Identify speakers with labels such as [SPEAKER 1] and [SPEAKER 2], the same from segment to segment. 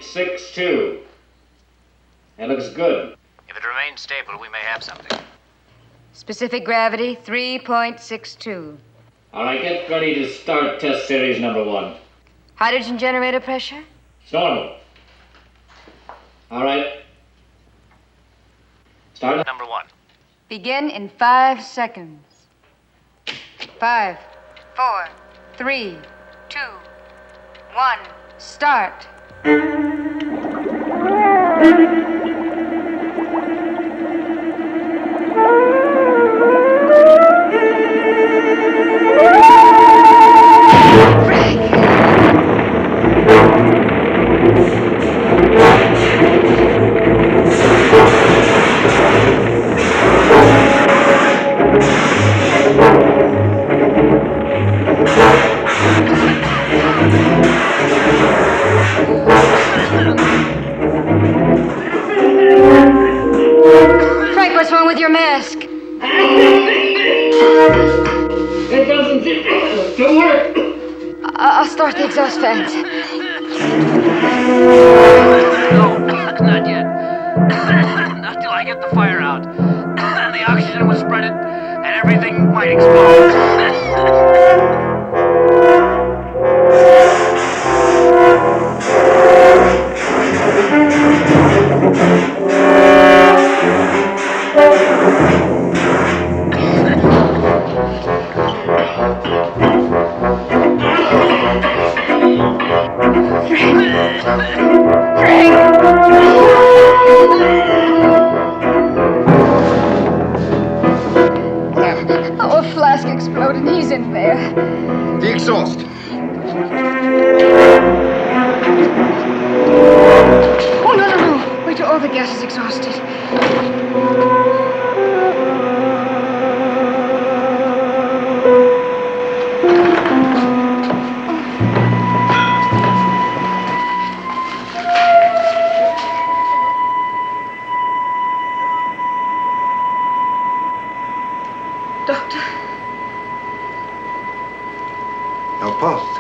[SPEAKER 1] 3.62. That looks good.
[SPEAKER 2] If it remains stable, we may have something.
[SPEAKER 3] Specific gravity, 3.62.
[SPEAKER 1] All right, get ready to start test series number 1.
[SPEAKER 3] Hydrogen generator pressure?
[SPEAKER 1] It's normal. All right. Start.
[SPEAKER 2] Number 1.
[SPEAKER 3] Begin in 5 seconds. 5, 4, 3, 2, 1, start. Frank, what's wrong with your mask?
[SPEAKER 1] It doesn't seem to work.
[SPEAKER 3] I'll start the exhaust fans.
[SPEAKER 2] No, not yet. Not till I get the fire out. The oxygen will spread it, and everything might explode.
[SPEAKER 3] Our flask exploded. He's in there.
[SPEAKER 4] The exhaust.
[SPEAKER 3] Oh, no. Wait till all the gas is exhausted. Doctor.
[SPEAKER 4] Now, pause.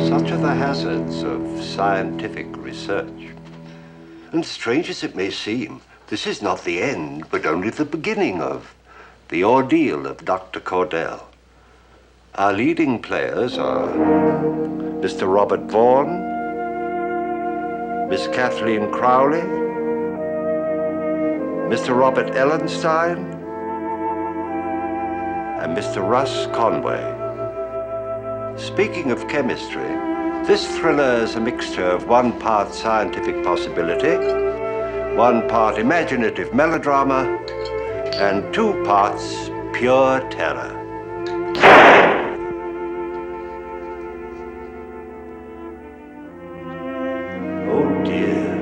[SPEAKER 4] Such are the hazards of scientific research. And strange as it may seem, this is not the end, but only the beginning of the ordeal of Dr. Cordell. Our leading players are Mr. Robert Vaughan, Miss Kathleen Crowley, Mr. Robert Ellenstein, and Mr. Russ Conway. Speaking of chemistry, this thriller is a mixture of 1 part scientific possibility, 1 part imaginative melodrama, and 2 parts pure terror. Oh dear.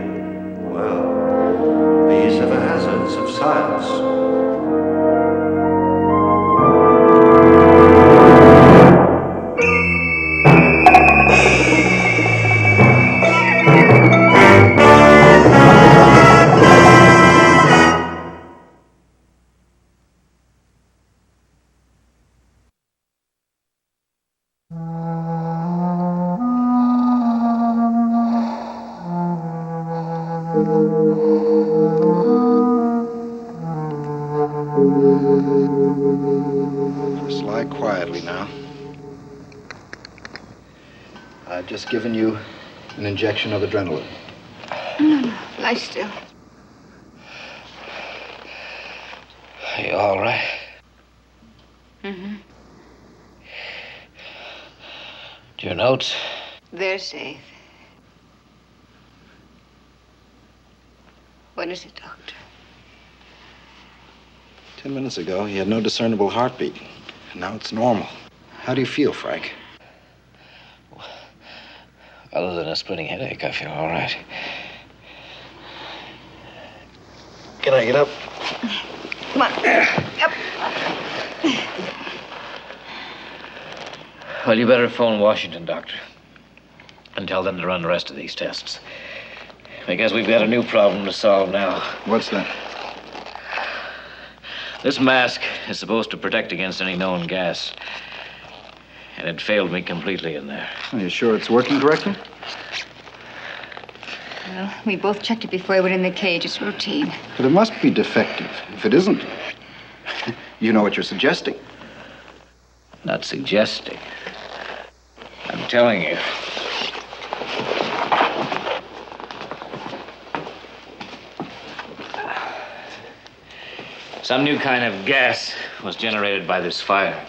[SPEAKER 4] Well, these are the hazards of science.
[SPEAKER 5] Just lie quietly now. I've just given you an injection of adrenaline.
[SPEAKER 3] No. Lie still.
[SPEAKER 2] Are you all right?
[SPEAKER 3] Mm-hmm.
[SPEAKER 2] Do your notes?
[SPEAKER 3] They're safe. What is it, Doctor?
[SPEAKER 5] 10 minutes ago, he had no discernible heartbeat. And now it's normal. How do you feel, Frank?
[SPEAKER 2] Other than a splitting headache, I feel all right.
[SPEAKER 5] Can I get up?
[SPEAKER 3] Come on. Up.
[SPEAKER 2] Well, you better phone Washington, Doctor, and tell them to run the rest of these tests. Because we've got a new problem to solve now.
[SPEAKER 5] What's that?
[SPEAKER 2] This mask is supposed to protect against any known gas. And it failed me completely in there.
[SPEAKER 5] Are you sure it's working correctly?
[SPEAKER 3] Well, we both checked it before we went in the cage. It's routine.
[SPEAKER 5] But it must be defective. If it isn't, you know what you're suggesting.
[SPEAKER 2] Not suggesting. I'm telling you. Some new kind of gas was generated by this fire.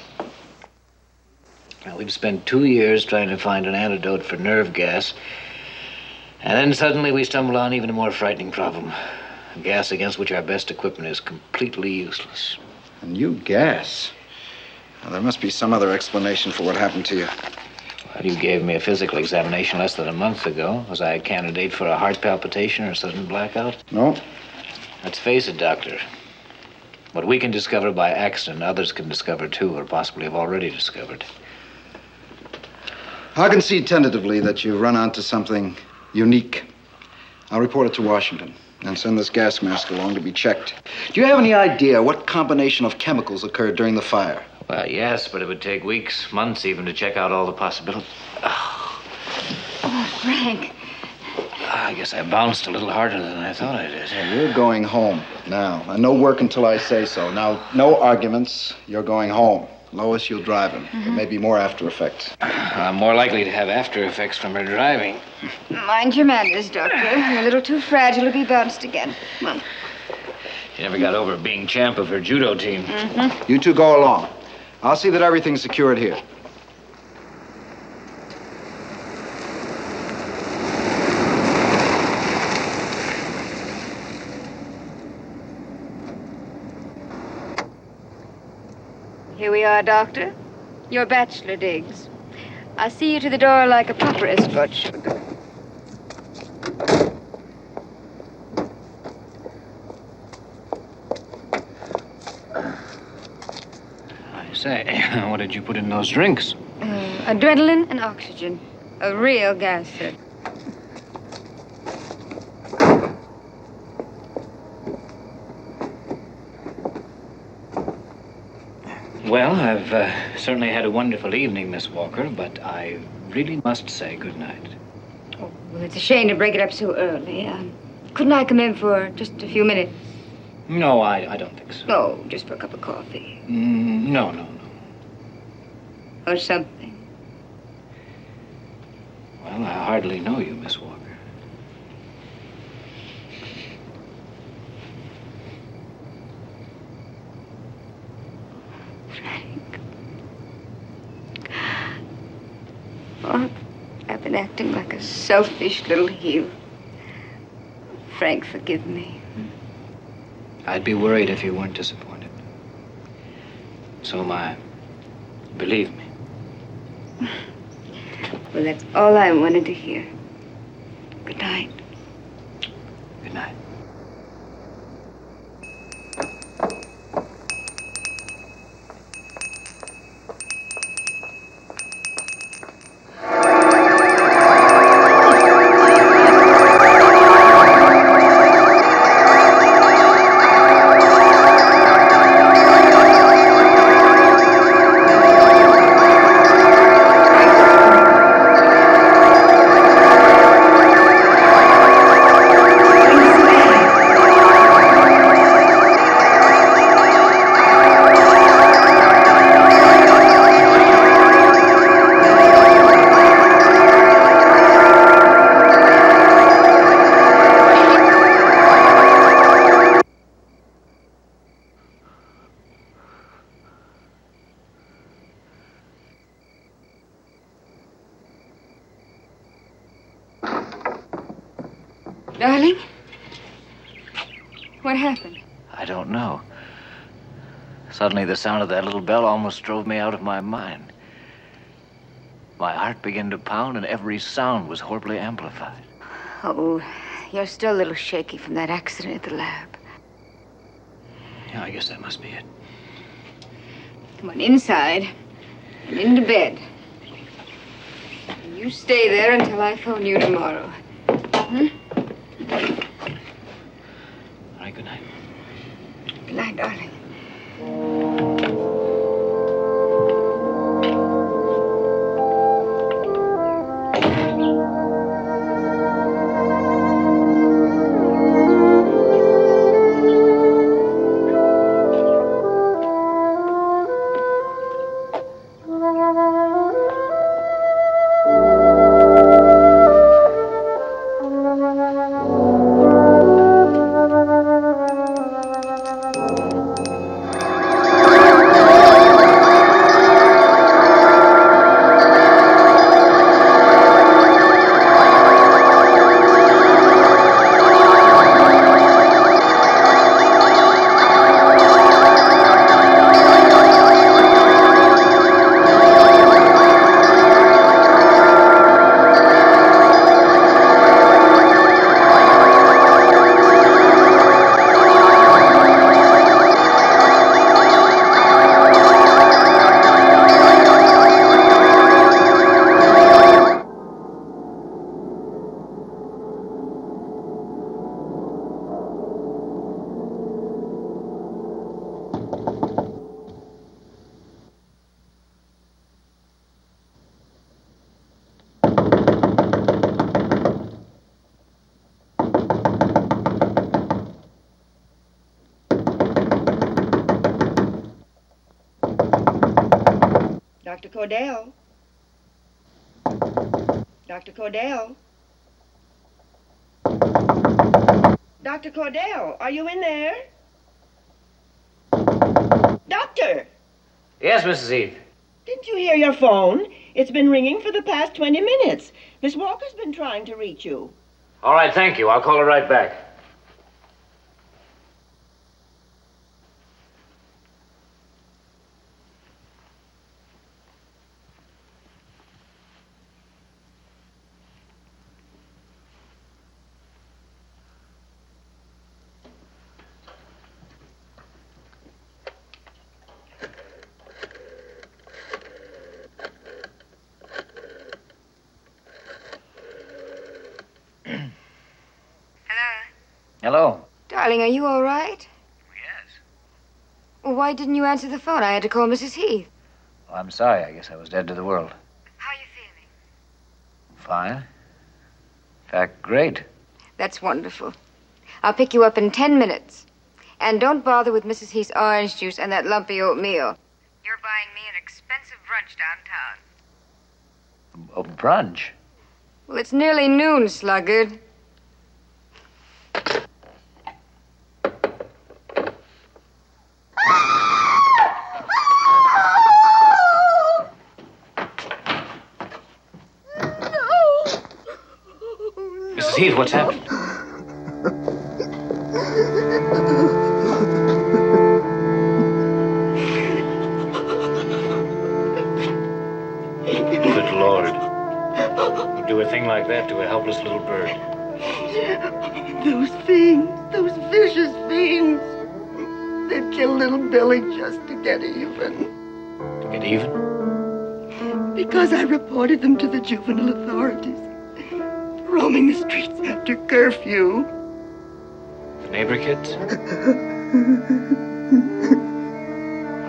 [SPEAKER 2] Now, we've spent 2 years trying to find an antidote for nerve gas. And then suddenly we stumble on even a more frightening problem. A gas against which our best equipment is completely useless.
[SPEAKER 5] A new gas? Now, there must be some other explanation for what happened to you.
[SPEAKER 2] Well, you gave me a physical examination less than a month ago. Was I a candidate for a heart palpitation or a sudden blackout?
[SPEAKER 5] No.
[SPEAKER 2] Let's face it, Doctor. What we can discover by accident, others can discover too, or possibly have already discovered.
[SPEAKER 5] I can see tentatively that you run onto something unique. I'll report it to Washington and send this gas mask along to be checked. Do you have any idea what combination of chemicals occurred during the fire?
[SPEAKER 2] Well, yes, but it would take weeks, months even, to check out all the possibilities.
[SPEAKER 3] Oh, Frank.
[SPEAKER 2] I guess I bounced a little harder than I thought I did.
[SPEAKER 5] Well, you're going home now. And no work until I say so. Now, no arguments. You're going home. Lois, you'll drive him. There may be more after effects.
[SPEAKER 2] I'm more likely to have after effects from her driving.
[SPEAKER 3] Mind your manners, Doctor. You're a little too fragile to be bounced again. Come on.
[SPEAKER 2] She never got over being champ of her judo team.
[SPEAKER 5] You two go along. I'll see that everything's secured here.
[SPEAKER 3] Here we are, Doctor. Your bachelor digs. I'll see you to the door like a proper escort should.
[SPEAKER 2] I say, what did you put in those drinks?
[SPEAKER 3] Adrenaline and oxygen. A real gas set.
[SPEAKER 2] Well, I've certainly had a wonderful evening, Miss Walker, but I really must say good night.
[SPEAKER 3] Oh, well, it's a shame to break it up so early. Couldn't I come in for just a few minutes?
[SPEAKER 2] No, I don't think so.
[SPEAKER 3] Oh, just for a cup of coffee.
[SPEAKER 2] No.
[SPEAKER 3] Or something.
[SPEAKER 2] Well, I hardly know you, Miss Walker.
[SPEAKER 3] Frank. Oh, I've been acting like a selfish little heel. Frank, forgive me.
[SPEAKER 2] I'd be worried if you weren't disappointed. So am I. Believe me.
[SPEAKER 3] Well, that's all I wanted to hear. Good night.
[SPEAKER 2] Good night.
[SPEAKER 3] Darling? What happened?
[SPEAKER 2] I don't know. Suddenly, the sound of that little bell almost drove me out of my mind. My heart began to pound, and every sound was horribly amplified.
[SPEAKER 3] Oh, you're still a little shaky from that accident at the lab.
[SPEAKER 2] Yeah, I guess that must be it.
[SPEAKER 3] Come on, inside and into bed. And you stay there until I phone you tomorrow.
[SPEAKER 2] All right, good night.
[SPEAKER 3] Good night, darling.
[SPEAKER 6] Dr. Cordell? Dr. Cordell? Dr. Cordell, are you in there? Doctor!
[SPEAKER 2] Yes, Mrs. Heath.
[SPEAKER 6] Didn't you hear your phone? It's been ringing for the past 20 minutes. Miss Walker's been trying to reach you.
[SPEAKER 2] All right, thank you. I'll call her right back. Hello?
[SPEAKER 3] Darling, are you all right?
[SPEAKER 2] Yes.
[SPEAKER 3] Well, why didn't you answer the phone? I had to call Mrs. Heath.
[SPEAKER 2] Well, I'm sorry. I guess I was dead to the world.
[SPEAKER 3] How are you feeling?
[SPEAKER 2] Fine. In fact, great.
[SPEAKER 3] That's wonderful. I'll pick you up in 10 minutes. And don't bother with Mrs. Heath's orange juice and that lumpy oatmeal. You're buying me an expensive brunch downtown.
[SPEAKER 2] A brunch?
[SPEAKER 3] Well, it's nearly noon, sluggard.
[SPEAKER 2] Mrs. Heath, what's happened? Good Lord. You'd do a thing like that to a helpless little bird.
[SPEAKER 6] Those fiends, those vicious fiends. They'd kill little Billy just to get even.
[SPEAKER 2] To get even?
[SPEAKER 6] Because I reported them to the juvenile authorities. Roaming the streets after curfew.
[SPEAKER 2] The neighbor kids? All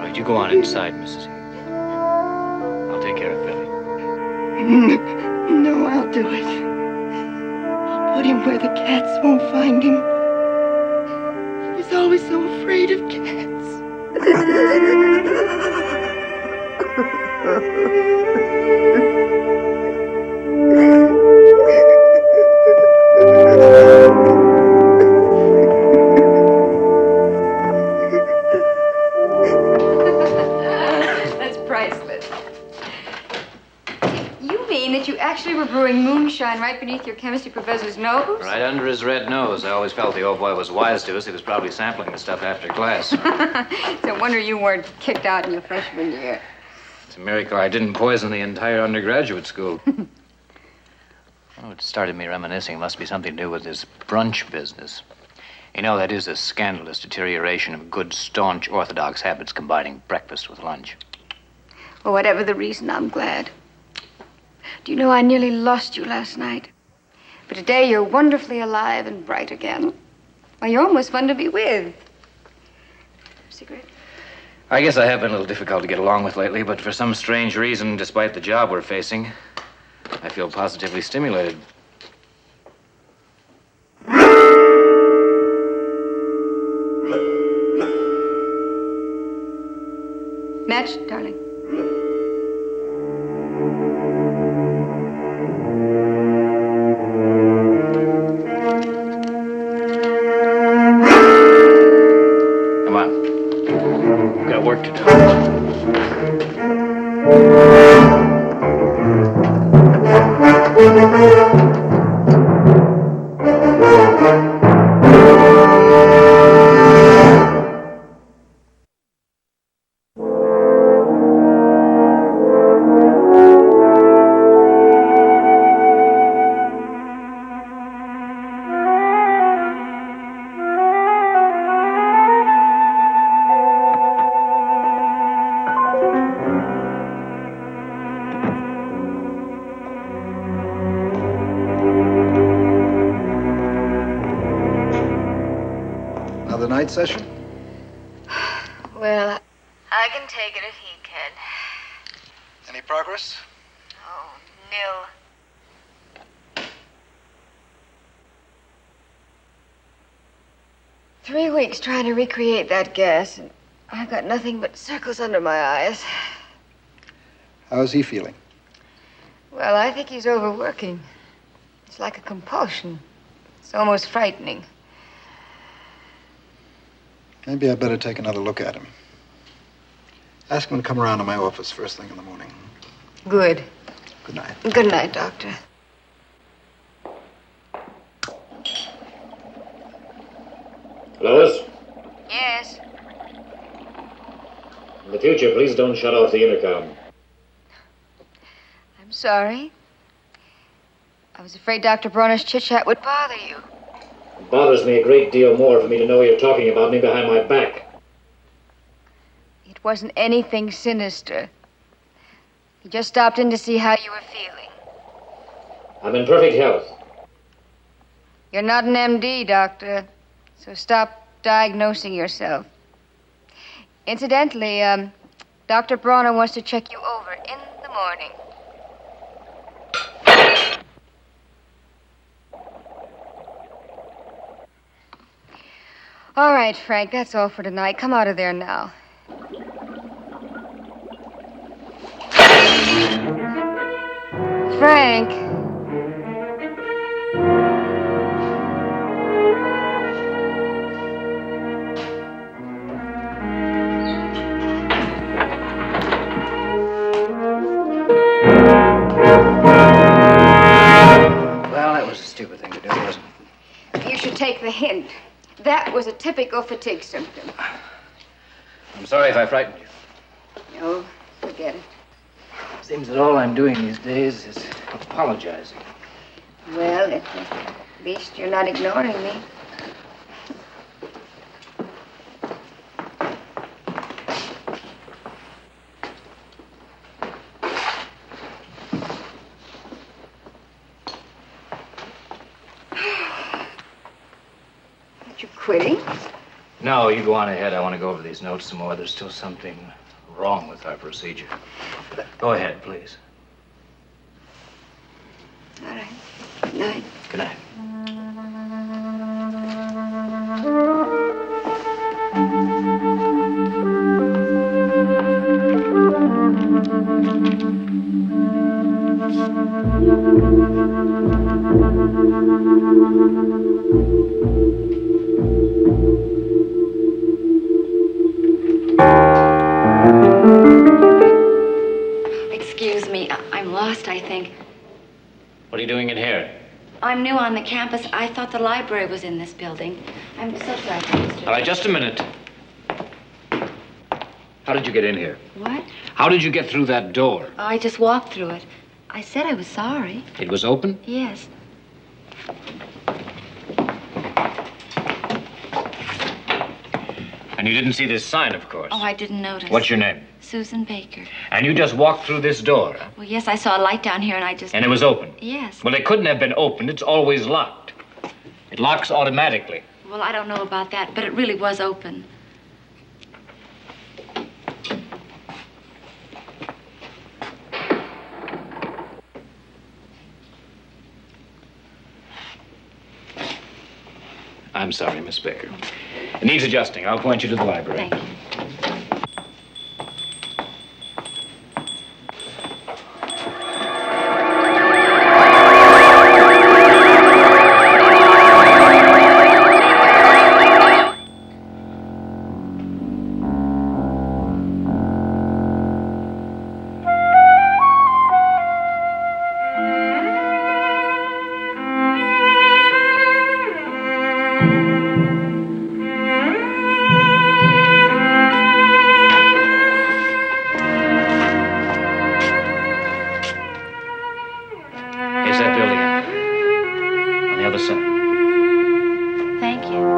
[SPEAKER 2] right, you go on inside, Mrs. Heath. I'll take care of Billy.
[SPEAKER 6] No, I'll do it. I'll put him where the cats won't find him. He was always so afraid of cats.
[SPEAKER 3] That's priceless. You mean that you actually were brewing moonshine right beneath your chemistry professor's nose?
[SPEAKER 2] Right under his red nose. I always felt the old boy was wise to us. He was probably sampling the stuff after class.
[SPEAKER 3] It's a wonder you weren't kicked out in your freshman year.
[SPEAKER 2] It's a miracle I didn't poison the entire undergraduate school. Oh, it started me reminiscing. It must be something to do with this brunch business. You know, that is a scandalous deterioration of good, staunch Orthodox habits combining breakfast with lunch.
[SPEAKER 3] Well, whatever the reason, I'm glad. Do you know I nearly lost you last night? But today you're wonderfully alive and bright again. Well, you're almost fun to be with. Cigarette?
[SPEAKER 2] I guess I have been a little difficult to get along with lately, but for some strange reason, despite the job we're facing, I feel positively stimulated.
[SPEAKER 3] Match, darling.
[SPEAKER 5] work to do. Another night session?
[SPEAKER 3] Well, I can take it if he can.
[SPEAKER 5] Any progress?
[SPEAKER 3] Oh, nil. Three weeks trying to recreate that gas, and I've got nothing but circles under my eyes.
[SPEAKER 5] How's he feeling?
[SPEAKER 3] Well, I think he's overworking. It's like a compulsion. It's almost frightening.
[SPEAKER 5] Maybe I better take another look at him. Ask him to come around to my office first thing in the morning.
[SPEAKER 3] Good.
[SPEAKER 5] Good night.
[SPEAKER 3] Good night, Doctor.
[SPEAKER 1] Lois,
[SPEAKER 3] Yes.
[SPEAKER 1] in the future, please don't shut off the intercom.
[SPEAKER 3] I'm sorry. I was afraid Dr. Bronner's chit-chat would bother you.
[SPEAKER 1] It bothers me a great deal more for me to know you're talking about me behind my back.
[SPEAKER 3] It wasn't anything sinister. He just stopped in to see how you were feeling.
[SPEAKER 1] I'm in perfect health.
[SPEAKER 3] You're not an MD, Doctor, so stop diagnosing yourself. Incidentally, Dr. Bronner wants to check you over in the morning. All right, Frank, that's all for tonight. Come out of there now. Frank.
[SPEAKER 2] Well, that was a stupid thing to do, wasn't it?
[SPEAKER 3] You should take the hint. That was a typical fatigue symptom.
[SPEAKER 2] I'm sorry if I frightened you.
[SPEAKER 3] No, forget it.
[SPEAKER 2] Seems that all I'm doing these days is apologizing.
[SPEAKER 3] Well, at least you're not ignoring me. Aren't you quitting?
[SPEAKER 2] No, you go on ahead. I want to go over these notes some more. There's still something wrong with our procedure. Go ahead, please.
[SPEAKER 3] All right. Good night.
[SPEAKER 2] Good night.
[SPEAKER 7] Excuse me, I'm lost, I think.
[SPEAKER 2] What are you doing in here?
[SPEAKER 7] I'm new on the campus. I thought the library was in this building. I'm so sorry, Mr.
[SPEAKER 2] All right, just a minute. How did you get in here?
[SPEAKER 7] What?
[SPEAKER 2] How did you get through that door?
[SPEAKER 7] I just walked through it. I said I was sorry.
[SPEAKER 2] It was open?
[SPEAKER 7] Yes.
[SPEAKER 2] And you didn't see this sign, of course.
[SPEAKER 7] Oh, I didn't notice.
[SPEAKER 2] What's your name?
[SPEAKER 7] Susan Baker.
[SPEAKER 2] And you just walked through this door, huh?
[SPEAKER 7] Well, yes, I saw a light down here and I just...
[SPEAKER 2] And it was open?
[SPEAKER 7] Yes.
[SPEAKER 2] Well, it couldn't have been opened. It's always locked. It locks automatically.
[SPEAKER 7] Well, I don't know about that, but it really was open.
[SPEAKER 2] I'm sorry, Miss Baker. It needs adjusting. I'll point you to the library.
[SPEAKER 7] Thank you.
[SPEAKER 2] the same.
[SPEAKER 7] Thank you.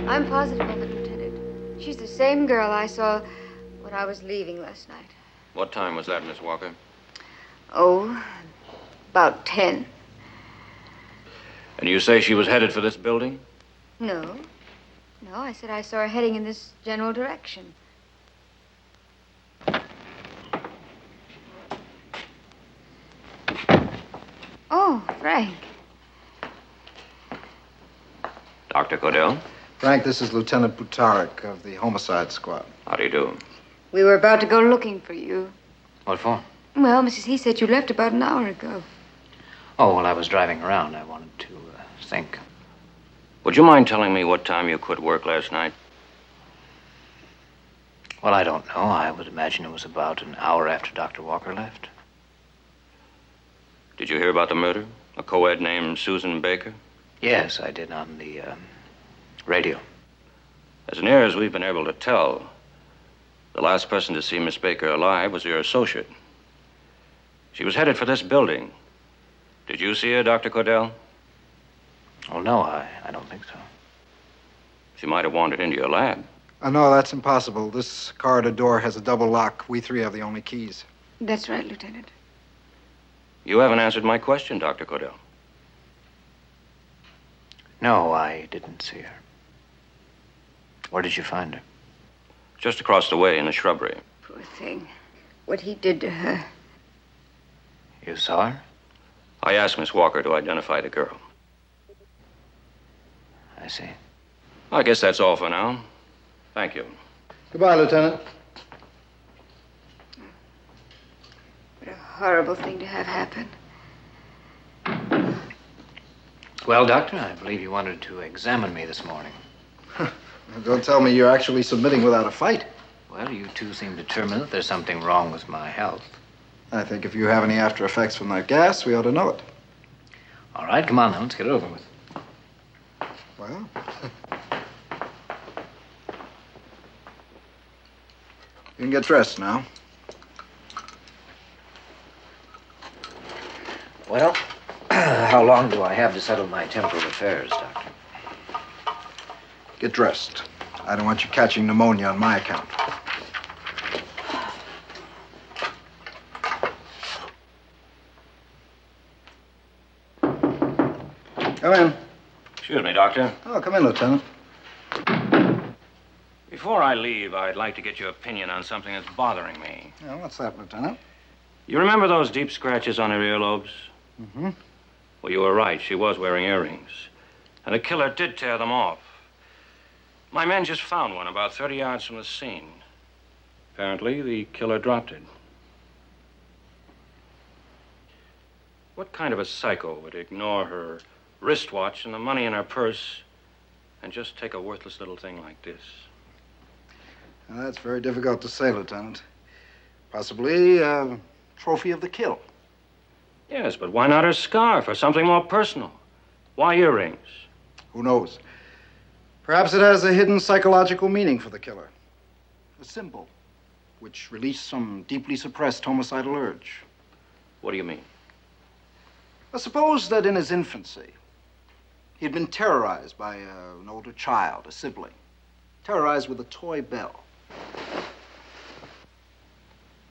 [SPEAKER 3] I'm positive of it, Lieutenant. She's the same girl I saw when I was leaving last night.
[SPEAKER 8] What time was that, Miss Walker?
[SPEAKER 3] Oh, about 10.
[SPEAKER 8] And you say she was headed for this building?
[SPEAKER 3] No. No, I said I saw her heading in this general direction. Oh, Frank.
[SPEAKER 8] Dr. Cordell?
[SPEAKER 5] Frank, this is Lieutenant Butarik of the Homicide Squad.
[SPEAKER 8] How do you do?
[SPEAKER 3] We were about to go looking for you.
[SPEAKER 2] What for?
[SPEAKER 3] Well, Mrs. He said you left about an hour ago.
[SPEAKER 2] Oh, well, I was driving around. I wanted to think.
[SPEAKER 8] Would you mind telling me what time you quit work last night?
[SPEAKER 2] Well, I don't know. I would imagine it was about an hour after Dr. Walker left.
[SPEAKER 8] Did you hear about the murder? A co-ed named Susan Baker?
[SPEAKER 2] Yes, I did on the radio.
[SPEAKER 8] As near as we've been able to tell, the last person to see Miss Baker alive was your associate. She was headed for this building. Did you see her, Dr. Cordell?
[SPEAKER 2] Oh, no, I don't think so.
[SPEAKER 8] She might have wandered into your lab.
[SPEAKER 5] No, that's impossible. This corridor door has a double lock. We three have the only keys.
[SPEAKER 3] That's right, Lieutenant.
[SPEAKER 8] You haven't answered my question, Dr. Cordell.
[SPEAKER 2] No, I didn't see her. Where did you find her?
[SPEAKER 8] Just across the way in the shrubbery.
[SPEAKER 3] Poor thing. What he did to her.
[SPEAKER 2] You saw her?
[SPEAKER 8] I asked Miss Walker to identify the girl.
[SPEAKER 2] I see.
[SPEAKER 8] I guess that's all for now. Thank you.
[SPEAKER 5] Goodbye, Lieutenant.
[SPEAKER 3] What a horrible thing to have happen.
[SPEAKER 2] Well, Doctor, I believe you wanted to examine me this morning.
[SPEAKER 5] Don't tell me you're actually submitting without a fight.
[SPEAKER 2] Well, you two seem determined that there's something wrong with my health.
[SPEAKER 5] I think if you have any after effects from that gas, we ought to know it.
[SPEAKER 2] All right, come on now, let's get it over with.
[SPEAKER 5] Well, you can get dressed now.
[SPEAKER 2] Well, how long do I have to settle my temporal affairs, Doctor?
[SPEAKER 5] Get dressed. I don't want you catching pneumonia on my account. Come in.
[SPEAKER 8] Excuse me, Doctor.
[SPEAKER 5] Oh, come in, Lieutenant.
[SPEAKER 8] Before I leave, I'd like to get your opinion on something that's bothering me.
[SPEAKER 5] Yeah, what's that, Lieutenant?
[SPEAKER 8] You remember those deep scratches on her earlobes?
[SPEAKER 5] Mm-hmm.
[SPEAKER 8] Well, you were right. She was wearing earrings. And the killer did tear them off. My men just found one about 30 yards from the scene. Apparently, the killer dropped it. What kind of a psycho would ignore her wristwatch and the money in her purse and just take a worthless little thing like this?
[SPEAKER 5] Well, that's very difficult to say, Lieutenant. Possibly a trophy of the kill.
[SPEAKER 8] Yes, but why not her scarf or something more personal? Why earrings?
[SPEAKER 5] Who knows? Perhaps it has a hidden psychological meaning for the killer. A symbol which released some deeply suppressed homicidal urge.
[SPEAKER 8] What do you mean?
[SPEAKER 5] Well, suppose that in his infancy, he had been terrorized by an older child, a sibling. Terrorized with a toy bell.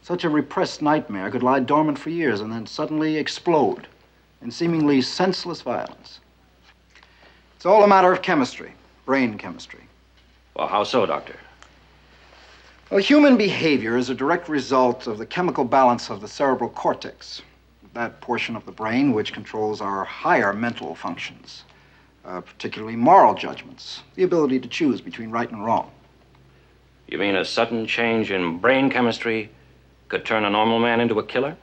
[SPEAKER 5] Such a repressed nightmare could lie dormant for years and then suddenly explode in seemingly senseless violence. It's all a matter of chemistry, brain chemistry.
[SPEAKER 8] Well, how so, Doctor?
[SPEAKER 5] Well, human behavior is a direct result of the chemical balance of the cerebral cortex, that portion of the brain which controls our higher mental functions, particularly moral judgments, the ability to choose between right and wrong.
[SPEAKER 8] You mean a sudden change in brain chemistry could turn a normal man into a killer?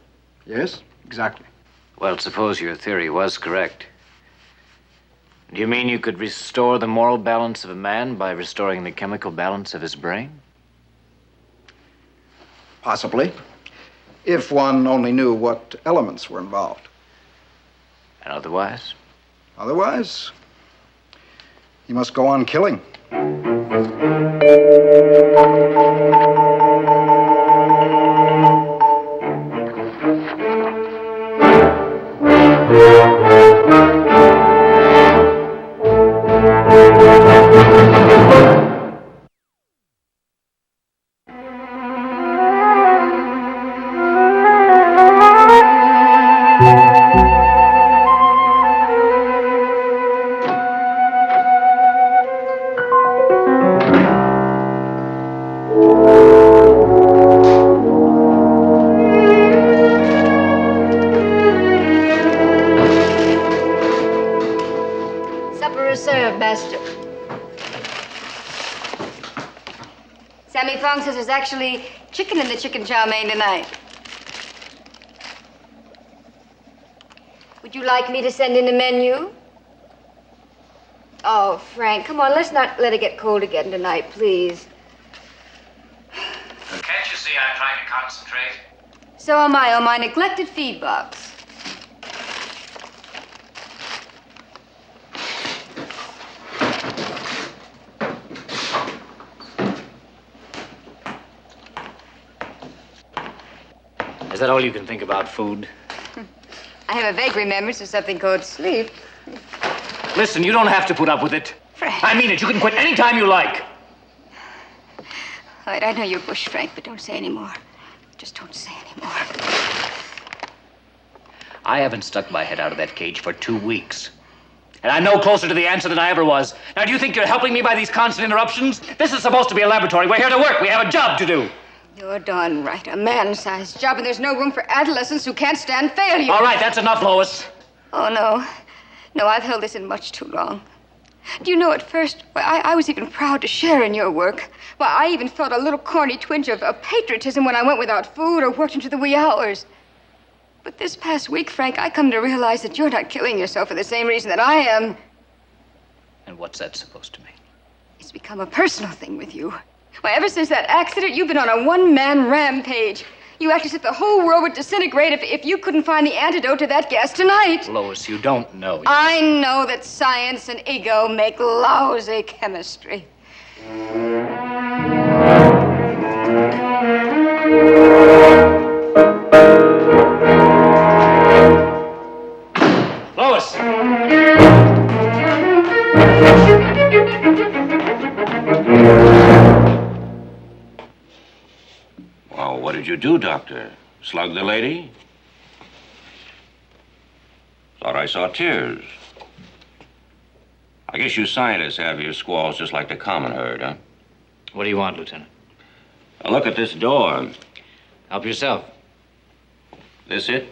[SPEAKER 5] Yes, exactly.
[SPEAKER 2] Well, suppose your theory was correct. Do you mean you could restore the moral balance of a man by restoring the chemical balance of his brain?
[SPEAKER 5] Possibly, if one only knew what elements were involved.
[SPEAKER 2] And otherwise?
[SPEAKER 5] Otherwise, he must go on killing.
[SPEAKER 3] Supper is served, Master. Sammy Fong says there's actually chicken in the chicken chow mein tonight. Would you like me to send in a menu? Oh, Frank, come on, let's not let it get cold again tonight, please.
[SPEAKER 2] Can't you see I'm trying to concentrate?
[SPEAKER 3] So am I on my neglected feed box.
[SPEAKER 2] Is that all you can think about food?
[SPEAKER 3] I have a vague remembrance of something called sleep.
[SPEAKER 2] Listen, you don't have to put up with it.
[SPEAKER 3] Frank.
[SPEAKER 2] I mean it. You can quit any time you like.
[SPEAKER 3] All right, I know you're bush, Frank, but don't say any more. Just don't say any more.
[SPEAKER 2] I haven't stuck my head out of that cage for 2 weeks. And I'm no closer to the answer than I ever was. Now, do you think you're helping me by these constant interruptions? This is supposed to be a laboratory. We're here to work. We have a job to do.
[SPEAKER 3] You're darn right. A man-sized job, and there's no room for adolescents who can't stand failure.
[SPEAKER 2] All right, that's enough, Lois.
[SPEAKER 3] Oh, no. No, I've held this in much too long. Do you know, at first, I was even proud to share in your work. Well, I even felt a little corny twinge of patriotism when I went without food or worked into the wee hours. But this past week, Frank, I come to realize that you're not killing yourself for the same reason that I am.
[SPEAKER 2] And what's that supposed to mean?
[SPEAKER 3] It's become a personal thing with you. Why, ever since that accident, you've been on a one-man rampage. You act as if the whole world would disintegrate if you couldn't find the antidote to that gas tonight.
[SPEAKER 2] Lois, you don't know.
[SPEAKER 3] I know that science and ego make lousy chemistry.
[SPEAKER 2] Lois!
[SPEAKER 8] Well, what did you do, Doctor? Slug the lady? Thought I saw tears. I guess you scientists have your squalls just like the common herd, huh?
[SPEAKER 2] What do you want, Lieutenant?
[SPEAKER 8] Now look at this door.
[SPEAKER 2] Help yourself.
[SPEAKER 8] This it?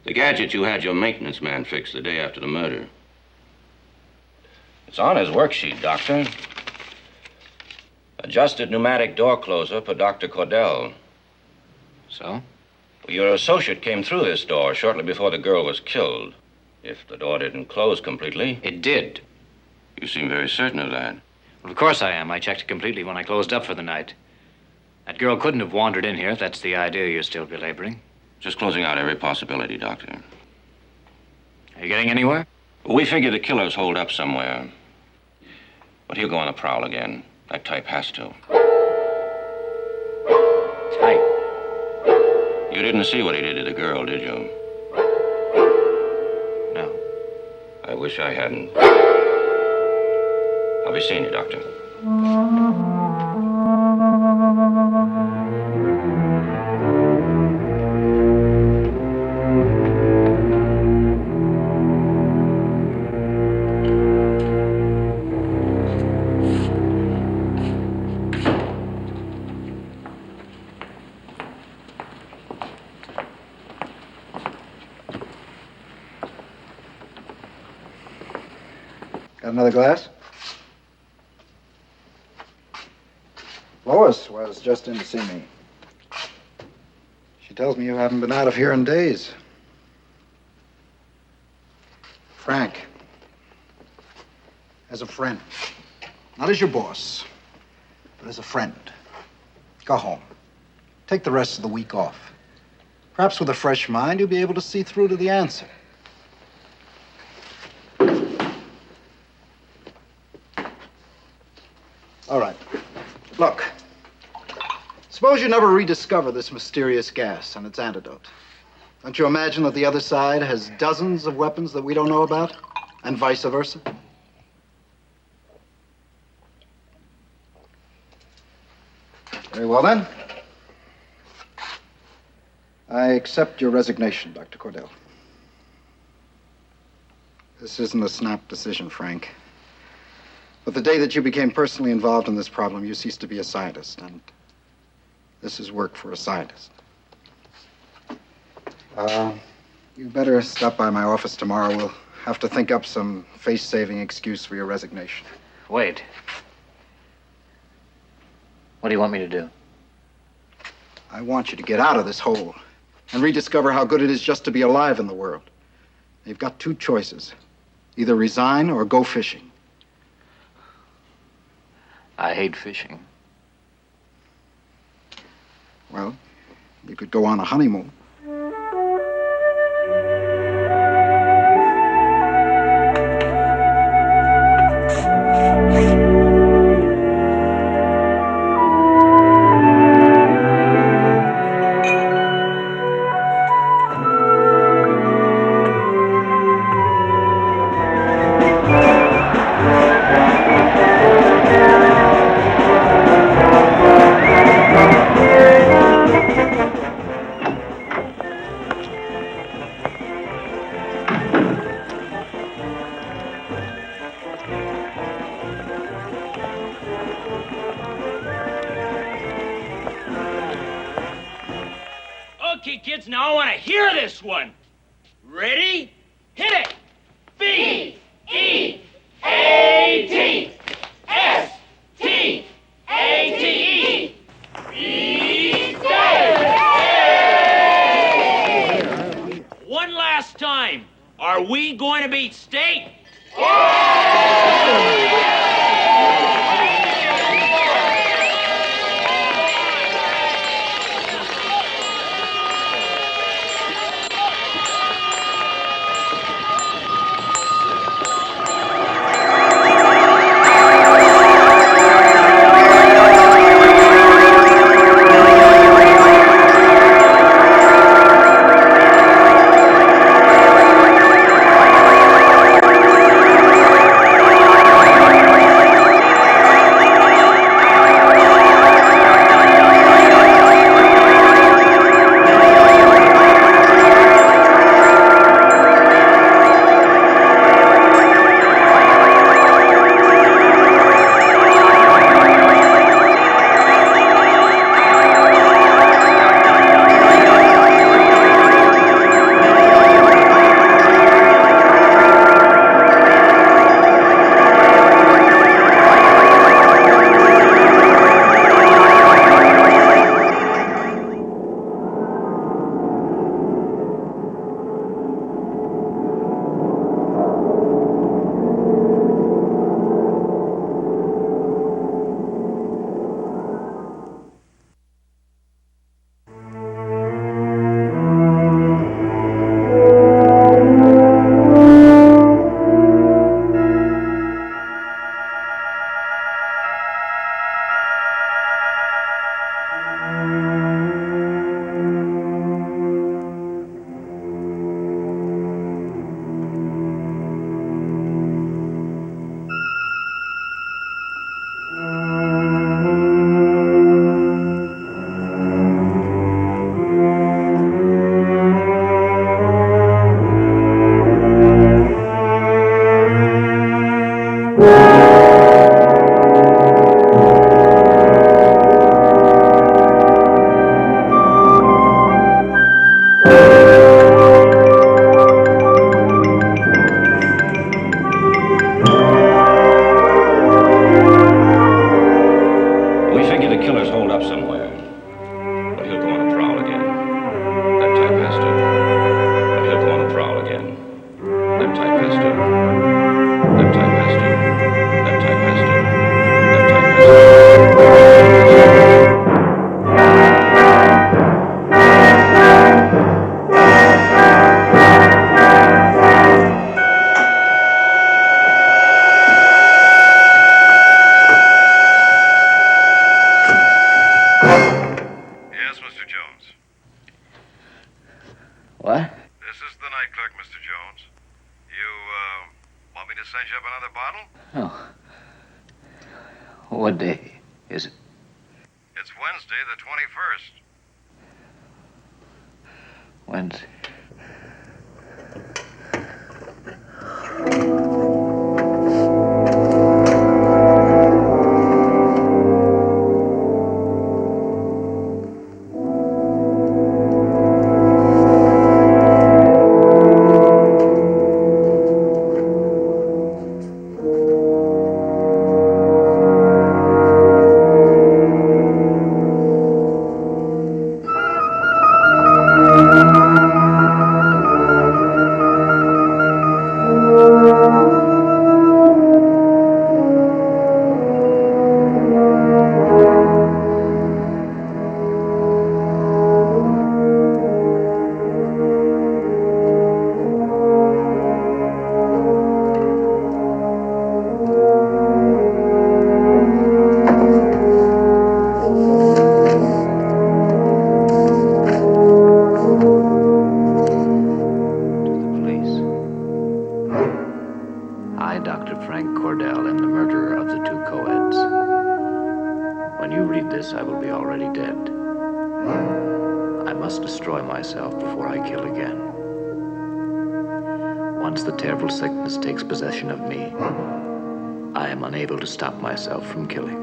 [SPEAKER 8] The gadget you had your maintenance man fix the day after the murder. It's on his worksheet, Doctor. Adjusted pneumatic door closer for Dr. Cordell.
[SPEAKER 2] So?
[SPEAKER 8] Well, your associate came through this door shortly before the girl was killed. If the door didn't close completely.
[SPEAKER 2] It did.
[SPEAKER 8] You seem very certain of that.
[SPEAKER 2] Well, of course I am. I checked it completely when I closed up for the night. That girl couldn't have wandered in here if that's the idea you're still belaboring.
[SPEAKER 8] Just closing out every possibility, Doctor.
[SPEAKER 2] Are you getting anywhere?
[SPEAKER 8] Well, we figure the killer's holed up somewhere. But he'll go on the prowl again. That type has to.
[SPEAKER 2] Type?
[SPEAKER 8] You didn't see what he did to the girl, did you?
[SPEAKER 2] No.
[SPEAKER 8] I wish I hadn't. I'll be seeing you, Doctor.
[SPEAKER 5] Got another glass? Lois was just in to see me. She tells me you haven't been out of here in days. Frank, as a friend, not as your boss, but as a friend, go home. Take the rest of the week off. Perhaps with a fresh mind, you'll be able to see through to the answer. All right. Look. Suppose you never rediscover this mysterious gas and its antidote. Don't you imagine that the other side has dozens of weapons that we don't know about? And vice versa? Very well, then. I accept your resignation, Dr. Cordell. This isn't a snap decision, Frank. But the day that you became personally involved in this problem, you ceased to be a scientist, and this is work for a scientist. You better stop by my office tomorrow. We'll have to think up some face-saving excuse for your resignation.
[SPEAKER 2] Wait. What do you want me to do?
[SPEAKER 5] I want you to get out of this hole and rediscover how good it is just to be alive in the world. You've got two choices. Either resign or go fishing.
[SPEAKER 2] I hate fishing.
[SPEAKER 5] Well, you could go on a honeymoon.
[SPEAKER 9] Okay, kids, now I want to hear this one. Ready? Hit it! B-E-A-T S-T-A-T-E Beefsteak! One last time. Are we going to beat steak?
[SPEAKER 2] What?
[SPEAKER 10] This is the night clerk, Mr. Jones. You, want me to send you up another bottle?
[SPEAKER 2] Oh. What day is it?
[SPEAKER 10] It's Wednesday, the 21st.
[SPEAKER 2] Wednesday. Cordell am the murderer of the two co-eds. When you read this, I will be already dead. I must destroy myself before I kill again. Once the terrible sickness takes possession of me, I am unable to stop myself from killing.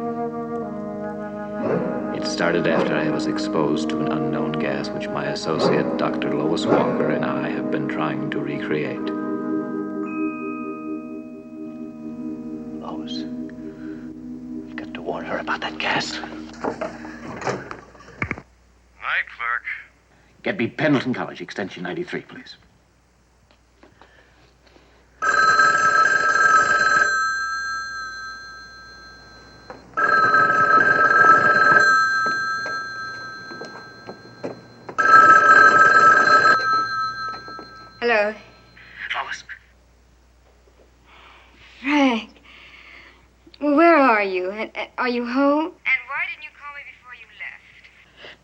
[SPEAKER 2] It started after I was exposed to an unknown gas which my associate, Dr. Lois Walker, and I have been trying to recreate. Lois, I've got to warn her about that gas.
[SPEAKER 10] Night, clerk.
[SPEAKER 2] Get me Pendleton College, extension 93, please.
[SPEAKER 3] Hello.
[SPEAKER 2] Lois.
[SPEAKER 3] Frank. Well, where are you? And are you home? And why didn't you call me before you left?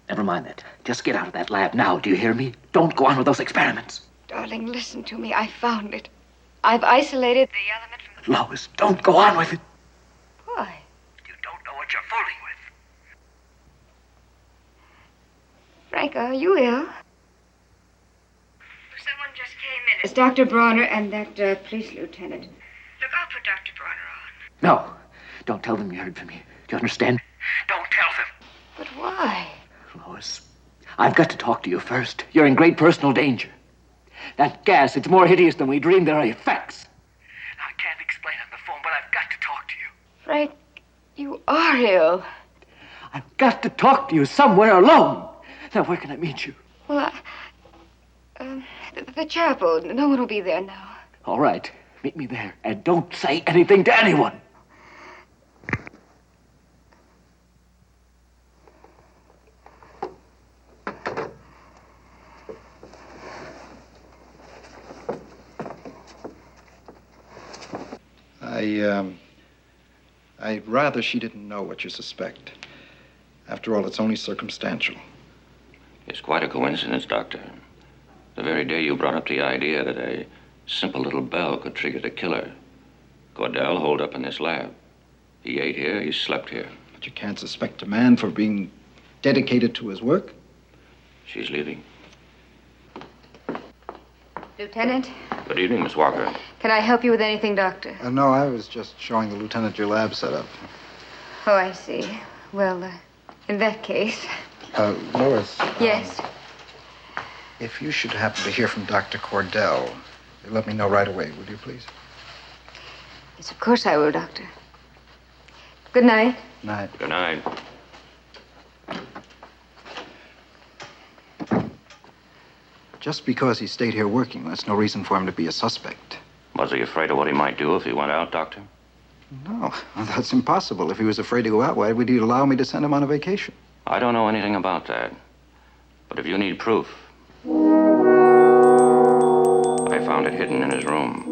[SPEAKER 2] Never mind that. Just get out of that lab now, do you hear me? Don't go on with those experiments.
[SPEAKER 3] Darling, listen to me. I found it. I've isolated the element from the...
[SPEAKER 2] Lois, don't go on with it.
[SPEAKER 3] Why?
[SPEAKER 2] You don't know what you're fooling with.
[SPEAKER 3] Frank, are you ill? Someone just came in. It's Dr. Bronner and that police lieutenant. Look, I'll put Dr. Bronner on.
[SPEAKER 2] No, don't tell them you heard from me. Do you understand? Don't tell them.
[SPEAKER 3] But why?
[SPEAKER 2] Lois, I've got to talk to you first. You're in great personal danger. That gas, it's more hideous than we dreamed. There are effects. I can't explain on the phone, but I've got to talk to you.
[SPEAKER 3] Frank, you are ill.
[SPEAKER 2] I've got to talk to you somewhere alone. Now, where can I meet you?
[SPEAKER 3] Well, the chapel. No one will be there now.
[SPEAKER 2] All right. Meet me there. And don't say anything to anyone.
[SPEAKER 5] I'd rather she didn't know what you suspect. After all, it's only circumstantial.
[SPEAKER 8] It's quite a coincidence, Doctor. The very day you brought up the idea that a simple little bell could trigger the killer, Cordell holed up in this lab. He ate here, he slept here.
[SPEAKER 5] But you can't suspect a man for being dedicated to his work.
[SPEAKER 8] She's leaving.
[SPEAKER 3] Lieutenant,
[SPEAKER 8] Good evening, Miss Walker.
[SPEAKER 3] can I help you with anything, Doctor?
[SPEAKER 5] No, I was just showing the lieutenant your lab setup.
[SPEAKER 3] Oh, I see. Well, in that case...
[SPEAKER 5] Lois.
[SPEAKER 3] Yes?
[SPEAKER 5] If you should happen to hear from Dr. Cordell, let me know right away, would you please?
[SPEAKER 3] Yes, of course I will, Doctor. Good night.
[SPEAKER 5] Night.
[SPEAKER 8] Good night.
[SPEAKER 5] Just because he stayed here working, that's no reason for him to be a suspect.
[SPEAKER 8] Was he afraid of what he might do if he went out, Doctor?
[SPEAKER 5] No, that's impossible. If he was afraid to go out, why would he allow me to send him on a vacation?
[SPEAKER 8] I don't know anything about that. But if you need proof, I found it hidden in his room.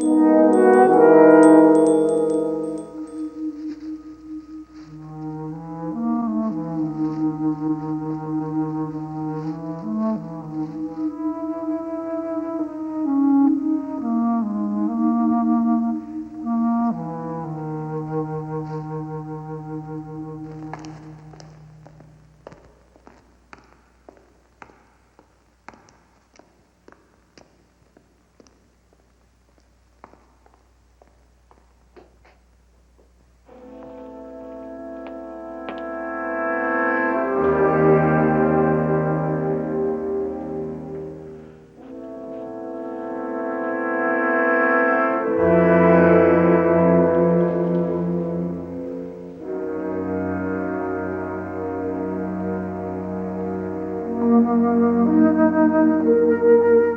[SPEAKER 11] Thank you.